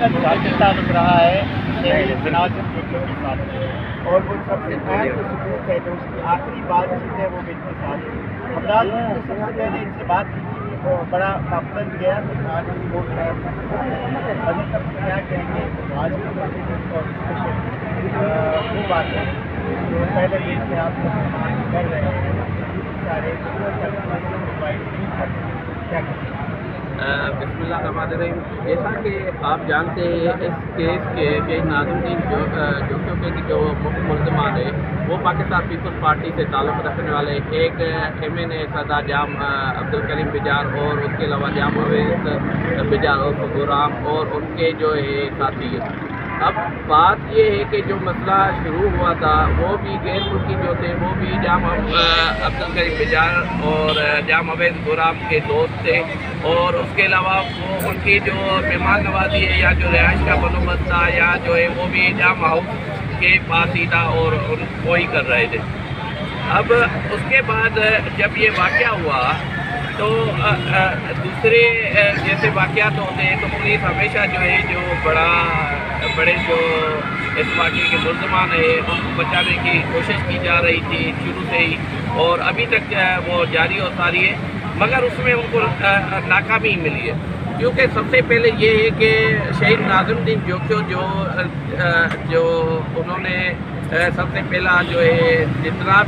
کا ذاتی تعلق رہا ہے شہید ناظم جوکیو کے ساتھ، اور وہ سب سے اہم جو ثبوت ہے جو اس کی آخری بات چیت ہے وہ بھی ان کے ساتھ ہے۔ ہمراج نے سب سے پہلے ان سے بات کی تھی، وہ بڑا پابند گیا تو آج رپورٹ ہے ابھی تک کیا کہیں گے آج اور وہ بات ہے جو پہلے دن سے آپ کر رہے ہیں سارے موبائل کیا کہیں گے؟ بسم اللہ الرحمن الرحیم۔ جیسا کہ آپ جانتے ہیں اس کیس کے شہید ناظم الدین جوکیو کے جو مختلف ملزمان ہیں وہ پاکستان پیپلز پارٹی سے تعلق رکھنے والے ایک MN سردار جام عبدالکریم بجار اور اس کے علاوہ جام اویس بجار اور غلام اور ان کے جو ہے ساتھی ہیں۔ اب بات یہ ہے کہ جو مسئلہ شروع ہوا تھا وہ بھی غیر ملکی جو تھے وہ بھی جام عبدالکریم بجار اور جام اویس غلام کے دوست تھے، اور اس کے علاوہ وہ ان کی جو مہمان نوازی ہے یا جو رہائش کا بندوبست تھا یا جو ہے وہ بھی جام ہاؤس کے پاس ہی تھا اور وہ ہی کر رہے تھے۔ اب اس کے بعد جب یہ واقعہ ہوا تو دوسرے جیسے واقعات ہوتے ہیں تو پولیس ہمیشہ جو ہے جو بڑے جو اس واقعے کے ملزمان ہیں ان کو بچانے کی کوشش کی جا رہی تھی شروع سے ہی، اور ابھی تک وہ جاری و ساری ہے، مگر اس میں ان کو ناکامی ملی ہے۔ کیونکہ سب سے پہلے یہ ہے کہ شہید ناظم الدین جوکیو جو انہوں نے سب سے پہلا جو ہے جتنا